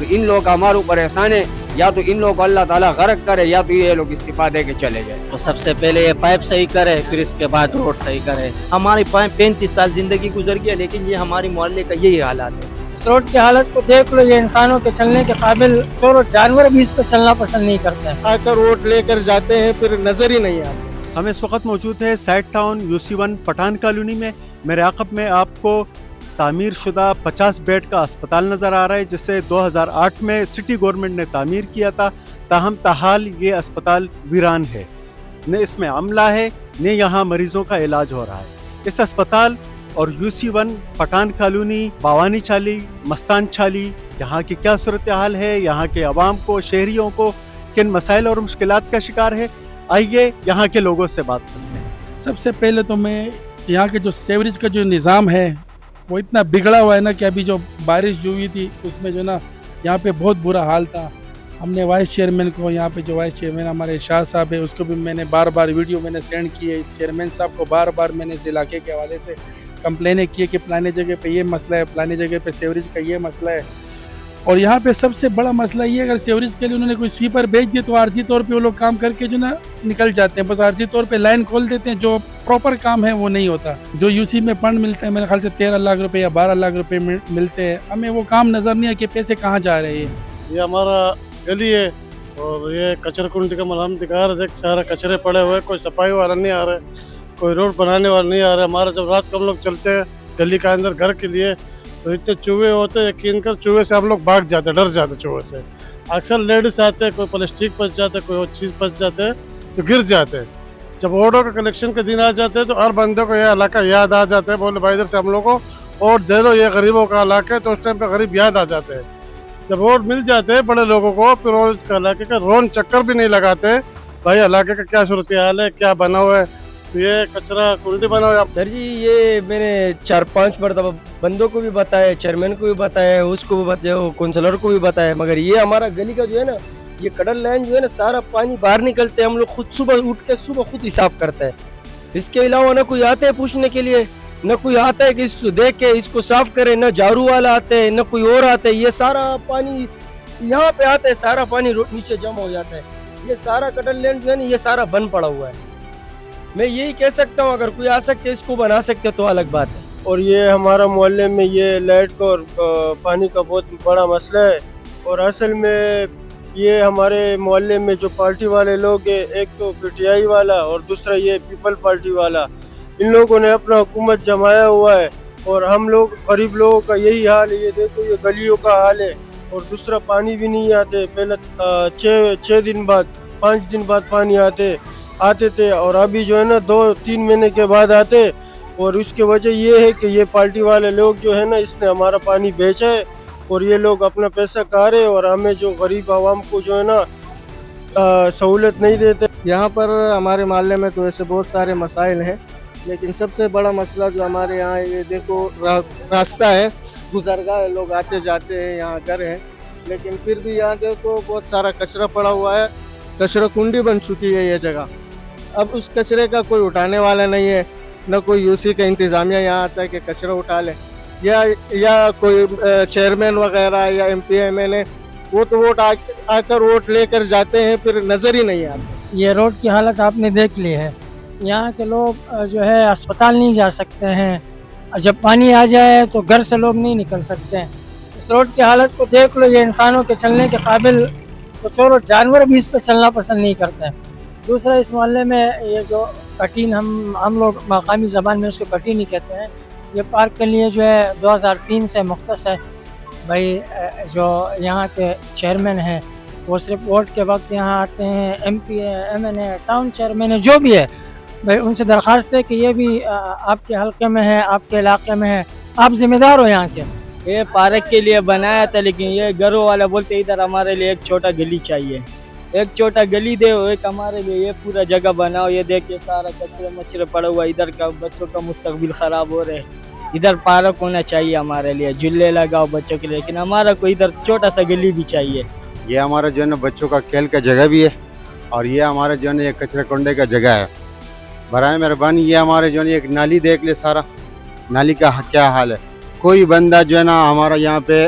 اور ان لوگوں کا ہمارے اوپر احسان ہے، یا تو ان لوگوں کو اللہ تعالیٰ غرق کرے یا تو یہ لوگ استعفیٰ دے کے چلے جائیں. تو سب سے پہلے یہ پائپ صحیح کرے، پھر اس کے بعد روڈ صحیح کرے. ہماری 35 سال زندگی گزر گئی ہے، لیکن یہ ہماری محلے کا یہی حالات ہے. روڈ کی حالت کو دیکھ لو، یہ انسانوں کے چلنے کے قابل چھوڑو، جانور بھی اس پہ چلنا پسند نہیں کرتے ہیں. آ کر ووٹ لے کر جاتے ہیں پھر نظر ہی نہیں آتے. ہم اس وقت موجود ہے site town UC1 Pathan colony میں. میرے عقب میں آپ کو تعمیر شدہ 50 بیڈ کا اسپتال نظر آ رہا ہے، جسے 2008 میں سٹی گورنمنٹ نے تعمیر کیا تھا. تاہم تاحال یہ اسپتال ویران ہے، نہ اس میں عملہ ہے نہ یہاں مریضوں کا علاج ہو رہا ہے. اس اسپتال اور UC1 پٹھان کالونی، باوانی چالی، مستان چالی، یہاں کی کیا صورتحال ہے، یہاں کے عوام کو، شہریوں کو کن مسائل اور مشکلات کا شکار ہے، آئیے یہاں کے لوگوں سے بات کرتے ہیں. سب سے پہلے تو میں یہاں کے جو سیوریج کا جو نظام ہے وہ اتنا بگڑا ہوا ہے نا کہ ابھی جو بارش جو ہوئی تھی اس میں جو نا یہاں پہ بہت برا حال تھا. ہم نے وائس چیئرمین کو، یہاں پہ جو وائس چیئرمین ہمارے شاہ صاحب ہے، اس کو بھی میں نے بار بار ویڈیو میں نے سینڈ کی ہے. چیئرمین صاحب کو بار بار میں نے اس علاقے کے حوالے سے کمپلینیں کی ہے کہ فلانے جگہ پہ یہ مسئلہ ہے، فلانے جگہ پہ سیوریج کا یہ مسئلہ ہے. اور یہاں پہ سب سے بڑا مسئلہ یہ ہے، اگر سیوریج کے لیے انہوں نے کوئی سویپر بھیج دیا تو عارضی طور پہ وہ لوگ کام کر کے جو نا نکل جاتے ہیں، بس عارضی طور پہ لائن کھول دیتے ہیں. جو پراپر کام ہے وہ نہیں ہوتا. جو UC میں فنڈ ملتے ہیں میرے خیال سے 13 لاکھ روپے یا 12 لاکھ روپے ملتے ہیں، ہمیں وہ کام نظر نہیں آیا کہ پیسے کہاں جا رہے ہیں. یہ ہمارا گلی ہے اور یہ کچرا کنڈی کا ملام دکھا رہے تھے، سارے کچرے پڑے ہوئے، کوئی صفائی والا نہیں آ رہا ہے، کوئی روڈ بنانے والا نہیں آ رہا ہے. ہمارا جب رات کو ہم لوگ چلتے ہیں گلی کا اندر گھر کے لیے تو اتنے چوہے ہوتے ہیں، یقین کر چوہے سے ہم لوگ بھاگ جاتے، ڈر جاتے چوہے سے. اکثر لیڈیز آتے ہیں، کوئی پلاسٹک پھنس جاتے، کوئی اور چیز پھنس جاتے ہیں تو گر جاتے ہیں. جب ووٹوں کا کلیکشن کے دن آ جاتے ہیں تو ہر بندے کو یہ علاقہ یاد آ جاتا ہے، بولے بھائی ادھر سے ہم لوگ کو ووٹ دے دو، یہ غریبوں کا علاقہ ہے. تو اس ٹائم پہ غریب یاد آ جاتے ہیں. جب ووٹ مل جاتے ہیں بڑے لوگوں کو پھر اس کا علاقے کا رون چکر بھی نہیں لگاتے بھائی علاقے کا کیا صورتحال ہے، کیا بنا ہوا ہے. یہ کچرا کنڈی بنا ہوا ہے. سر جی یہ میں نے 4-5 مرتبہ بندوں کو بھی بتایا، چیئرمین کو بھی بتایا، اس کو بھی بتایا، کونسلر کو بھی بتایا، مگر یہ ہمارا گلی کا جو ہے نا یہ کڈل لائن جو ہے نا سارا پانی باہر نکلتے ہیں. ہم لوگ خود صبح اٹھ کے خود حساب کرتے ہیں. اس کے علاوہ نہ کوئی آتے ہے پوچھنے کے لیے، نہ کوئی آتا ہے کہ اس کو دیکھ کے اس کو صاف کرے، نہ جھاڑو والا آتے ہیں، نہ کوئی اور آتا ہے. یہ سارا پانی یہاں پہ آتا ہے، سارا پانی نیچے جمع ہو جاتا ہے. یہ سارا کڈل لینڈ جو ہے نا یہ سارا بند پڑا ہوا ہے. میں یہی کہہ سکتا ہوں اگر کوئی آ سکتے اس کو بنا سکتے تو الگ بات ہے. اور یہ ہمارا محلے میں یہ لائٹ کا اور پانی کا بہت بڑا مسئلہ ہے. اور اصل میں یہ ہمارے محلے میں جو پارٹی والے لوگ ہیں، ایک تو PTI والا اور دوسرا یہ پیپل پارٹی والا، ان لوگوں نے اپنا حکومت جمایا ہوا ہے. اور ہم لوگ غریب لوگوں کا یہی حال ہے. یہ دیکھو یہ گلیوں کا حال ہے. اور دوسرا پانی بھی نہیں آتے. پہلے 6 دن بعد 5 دن بعد پانی آتے تھے اور ابھی جو ہے نا 2-3 مہینے کے بعد آتے. اور اس کی وجہ یہ ہے کہ یہ پارٹی والے لوگ جو ہے نا اس نے ہمارا پانی بیچا ہے اور یہ لوگ اپنا پیسہ کھا رہے اور ہمیں جو غریب عوام کو جو ہے نا سہولت نہیں دیتے. یہاں پر ہمارے محلے میں تو ایسے بہت سارے مسائل ہیں، لیکن سب سے بڑا مسئلہ جو ہمارے یہاں یہ دیکھو راستہ ہے، گزرگاہ لوگ آتے جاتے ہیں، یہاں گھر ہیں، لیکن پھر بھی یہاں دیکھو بہت سارا کچرا پڑا ہوا ہے. کچرا کنڈی بن چکی ہے یہ جگہ. اب اس کچرے کا کوئی اٹھانے والا نہیں ہے، نہ کوئی UC کا انتظامیہ یہاں آتا ہے کہ کچرا اٹھا لے، یا کوئی چیئرمین وغیرہ یا MP MLA، وہ تو ووٹ آ کر ووٹ لے کر جاتے ہیں پھر نظر ہی نہیں آتے. یہ روڈ کی حالت آپ نے دیکھ لی ہے. یہاں کے لوگ جو ہے اسپتال نہیں جا سکتے ہیں، جب پانی آ جائے تو گھر سے لوگ نہیں نکل سکتے ہیں. اس روڈ کی حالت کو دیکھ لو، یہ انسانوں کے چلنے کے قابل تو چھوڑو، جانور بھی اس پہ چلنا پسند نہیں کرتے ہیں. دوسرا اس محلے میں یہ جو کٹین ہم لوگ مقامی زبان میں اس کو کٹین ہی کہتے ہیں، یہ پارک کے لیے جو ہے 2003 سے مختص ہے. بھائی جو یہاں کے چیئرمین ہیں وہ صرف ووٹ کے وقت یہاں آتے ہیں، MP MLA ٹاؤن چیئرمین جو بھی ہے، بھائی ان سے درخواست ہے کہ یہ بھی آپ کے حلقے میں ہے، آپ کے علاقے میں ہے، آپ ذمہ دار ہو یہاں کے. یہ پارک کے لیے بنایا تھا، لیکن یہ گھروں والے بولتے ادھر ہمارے لیے ایک چھوٹا گلی چاہیے، ایک چھوٹا گلی دے، ایک ہمارے لیے یہ پورا جگہ بناؤ. یہ دیکھ یہ سارا کچرے مچرے پڑا ہوا، ادھر کا بچوں کا مستقبل خراب ہو رہے. ادھر پارک ہونا چاہیے ہمارے لیے، جھولے لگاؤ بچوں کے لیے، لیکن ہمارا کوئی ادھر چھوٹا سا گلی بھی چاہیے. یہ ہمارا جو ہے نا بچوں کا کھیل کا جگہ بھی ہے، اور یہ ہمارا جو ہے نا یہ کچرے کنڈے کا جگہ ہے. برائے مہربانی یہ ہمارے جو ہے نا ایک نالی دیکھ لے، سارا نالی کا کیا حال ہے. کوئی بندہ جو ہے نا ہمارا یہاں پہ